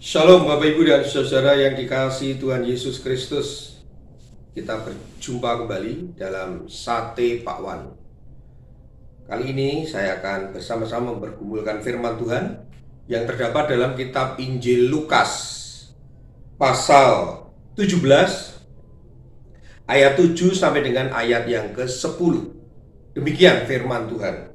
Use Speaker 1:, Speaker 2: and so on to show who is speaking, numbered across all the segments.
Speaker 1: Shalom Bapak Ibu dan Saudara yang dikasihi Tuhan Yesus Kristus. Kita berjumpa kembali dalam Sate Pak Wan. Kali ini saya akan bersama-sama mempergumulkan firman Tuhan yang terdapat dalam kitab Injil Lukas pasal 17 ayat 7 sampai dengan ayat yang ke-10. Demikian firman Tuhan.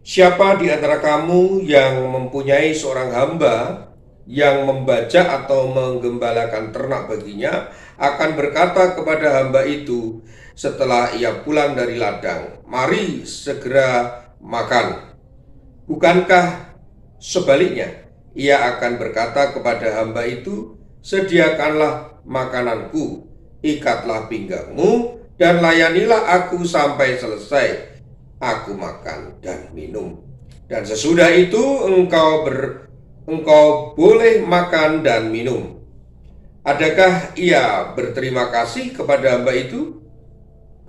Speaker 1: Siapa di antara kamu yang mempunyai seorang hamba yang membajak atau menggembalakan ternak baginya akan berkata kepada hamba itu setelah ia pulang dari ladang, "Mari segera makan." Bukankah sebaliknya, ia akan berkata kepada hamba itu, "Sediakanlah makananku, ikatlah pinggangmu, dan layanilah aku sampai selesai. Aku makan dan minum, dan sesudah itu engkau boleh makan dan minum." Adakah ia berterima kasih kepada hamba itu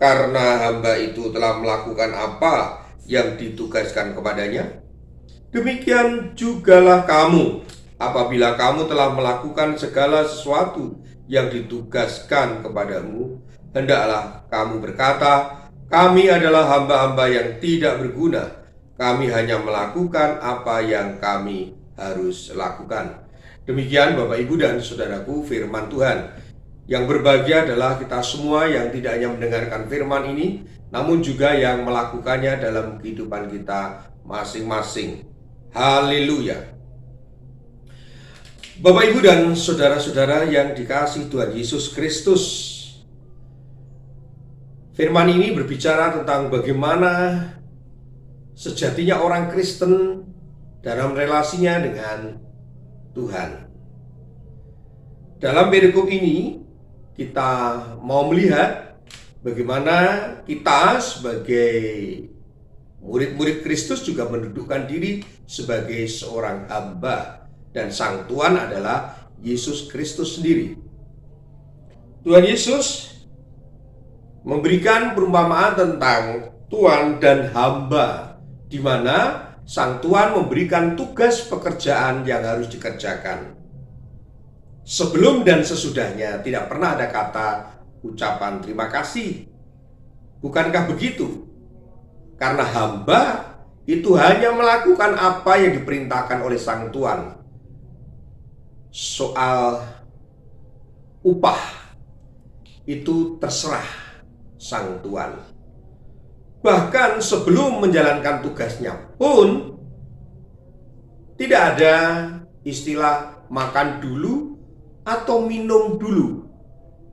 Speaker 1: karena hamba itu telah melakukan apa yang ditugaskan kepadanya? Demikian jugalah kamu, apabila kamu telah melakukan segala sesuatu yang ditugaskan kepadamu, hendaklah kamu berkata, "Kami adalah hamba-hamba yang tidak berguna. Kami hanya melakukan apa yang kami harus lakukan." Demikian Bapak Ibu dan Saudaraku firman Tuhan. Yang berbahagia adalah kita semua yang tidak hanya mendengarkan firman ini, namun juga yang melakukannya dalam kehidupan kita masing-masing. Haleluya. Bapak Ibu dan saudara-saudara yang dikasihi Tuhan Yesus Kristus, firman ini berbicara tentang bagaimana sejatinya orang Kristen dalam relasinya dengan Tuhan. Dalam perikop ini kita mau melihat bagaimana kita sebagai murid-murid Kristus juga mendudukkan diri sebagai seorang hamba, dan Sang Tuhan adalah Yesus Kristus sendiri. Tuhan Yesus memberikan perumpamaan tentang Tuhan dan hamba, di mana Sang Tuhan memberikan tugas pekerjaan yang harus dikerjakan. Sebelum dan sesudahnya tidak pernah ada kata ucapan terima kasih. Bukankah begitu? Karena hamba itu hanya melakukan apa yang diperintahkan oleh Sang Tuhan. Soal upah itu terserah Sang Tuhan. Bahkan sebelum menjalankan tugasnya pun tidak ada istilah makan dulu atau minum dulu,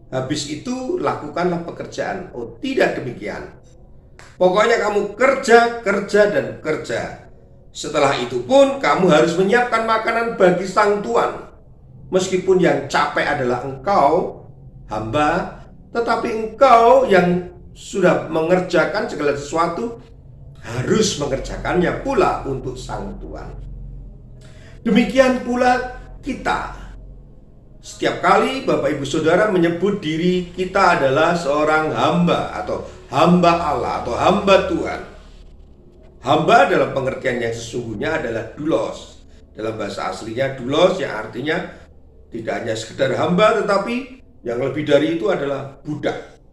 Speaker 1: habis itu lakukanlah pekerjaan. Oh, tidak demikian. Pokoknya kamu kerja, kerja, dan kerja. Setelah itu pun kamu harus menyiapkan makanan bagi Sang Tuhan. Meskipun yang capek adalah engkau, hamba, tetapi engkau yang sudah mengerjakan segala sesuatu harus mengerjakannya pula untuk Sang Tuhan. Demikian pula kita. Setiap kali Bapak Ibu Saudara menyebut diri kita adalah seorang hamba atau hamba Allah atau hamba Tuhan. Hamba dalam pengertian yang sesungguhnya adalah doulos. Dalam bahasa aslinya doulos yang artinya tidak hanya sekedar hamba, tetapi yang lebih dari itu adalah budak.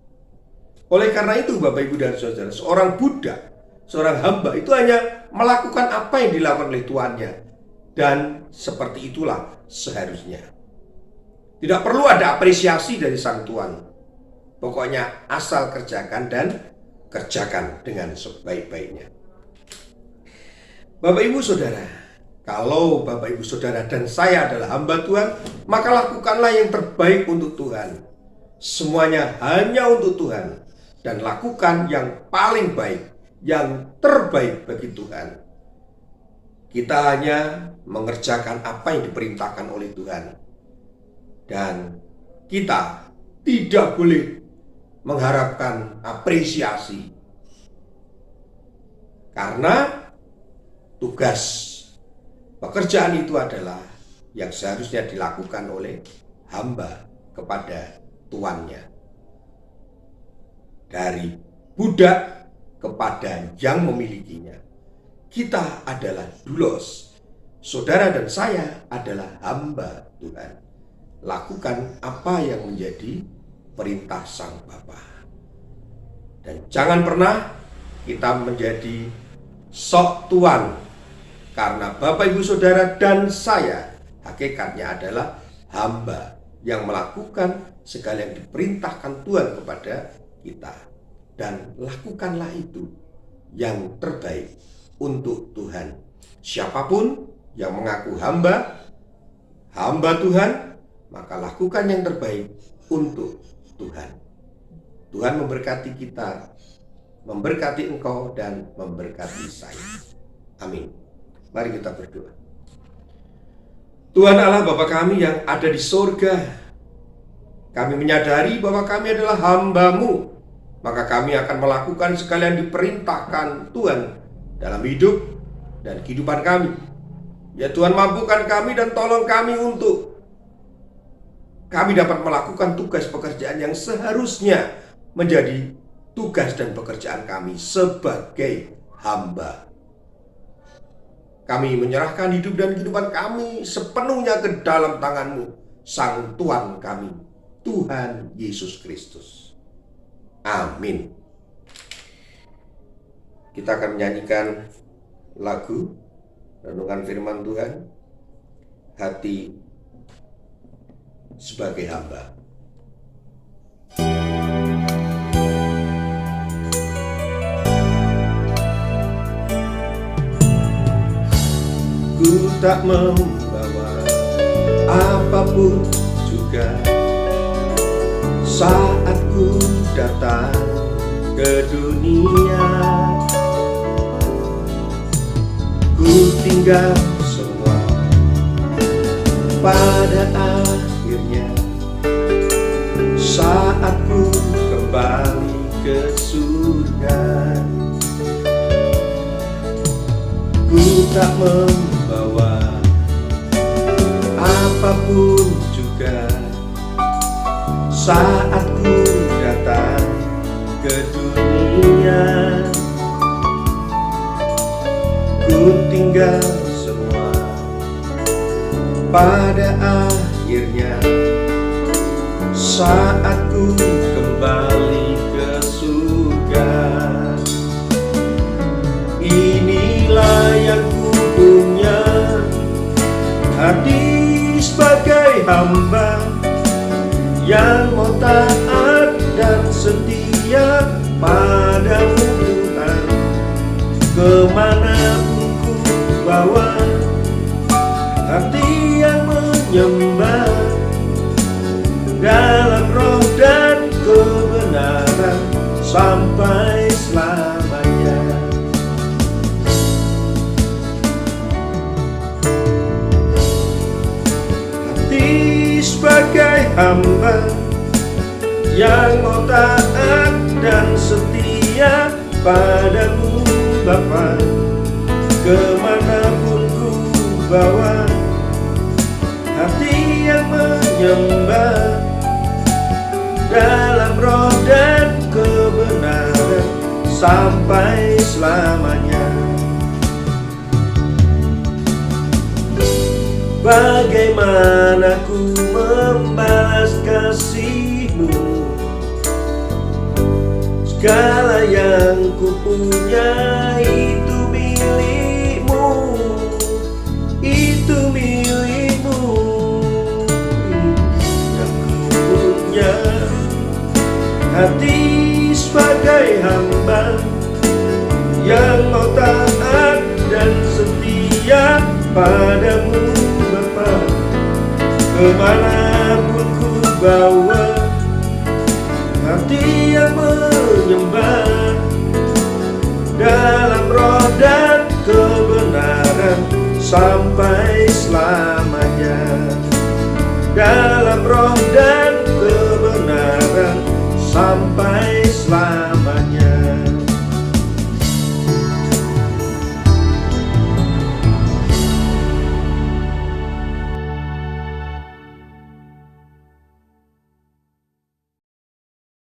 Speaker 1: Oleh karena itu Bapak Ibu dan Saudara, seorang budak, seorang hamba itu hanya melakukan apa yang dilakukan oleh tuannya. Dan seperti itulah seharusnya. Tidak perlu ada apresiasi dari Sang Tuhan. Pokoknya asal kerjakan dan kerjakan dengan sebaik-baiknya. Bapak Ibu Saudara, kalau Bapak Ibu Saudara dan saya adalah hamba Tuhan, maka lakukanlah yang terbaik untuk Tuhan. Semuanya hanya untuk Tuhan. Dan lakukan yang paling baik, yang terbaik bagi Tuhan. Kita hanya mengerjakan apa yang diperintahkan oleh Tuhan. Dan kita tidak boleh mengharapkan apresiasi. Karena tugas pekerjaan itu adalah yang seharusnya dilakukan oleh hamba kepada tuannya. Dari budak kepada yang memilikinya. Kita adalah doulos. saudara dan saya adalah hamba Tuhan. Lakukan apa yang menjadi perintah Sang Bapa. Dan jangan pernah kita menjadi sok tuan, karena Bapak, Ibu, Saudara, dan saya hakikatnya adalah hamba yang melakukan segala yang diperintahkan Tuhan kepada kita. Dan lakukanlah itu yang terbaik untuk Tuhan. Siapapun yang mengaku hamba Tuhan, maka lakukan yang terbaik untuk Tuhan. Tuhan memberkati kita, memberkati engkau, dan memberkati saya. Amin. Mari kita berdoa. Tuhan Allah Bapa kami yang ada di surga, kami menyadari bahwa kami adalah hamba-Mu, maka kami akan melakukan segala yang diperintahkan Tuhan dalam hidup dan kehidupan kami. Ya Tuhan, mampukan kami dan tolong kami untuk kami dapat melakukan tugas pekerjaan yang seharusnya menjadi tugas dan pekerjaan kami sebagai hamba. Kami menyerahkan hidup dan kehidupan kami sepenuhnya ke dalam tangan-Mu, Sang Tuhan kami, Tuhan Yesus Kristus. Amin. Kita akan menyanyikan lagu renungan firman Tuhan, Hati sebagai Hamba. Ku tak membawa apapun juga saat ku datang ke dunia. Ku tinggal semua pada akhirnya saat ku kembali ke surga. Ku tak membawa apapun juga saat ku datang ke dunia. Ku tinggal semua pada akhirnya saat ku kembali ke surga. Inilah yang ku punya, hati sebagai hamba yang mau taat dan setia padamu Tuhan. Kemanapun ku bawa hati yang menyembah dalam roh dan kebenaran sampai selamanya. Hati sebagai hamba yang mau taat dan setia padamu Bapa. Kemanapun ku bawa hati yang menyembah dalam roh dan kebenaran sampai selamanya. Bagaimana ku membalas kasih-Mu? Segala yang ku punya itu milik-Mu, itu milik-Mu. Yang ku punya hati sebagai hamba yang mau taat dan setia padamu Bapa. Kemanapun ku bawa hati yang menyembah dalam roh dan kebenaran sampai selamanya. Dalam roh dan kebenaran sampai selamanya.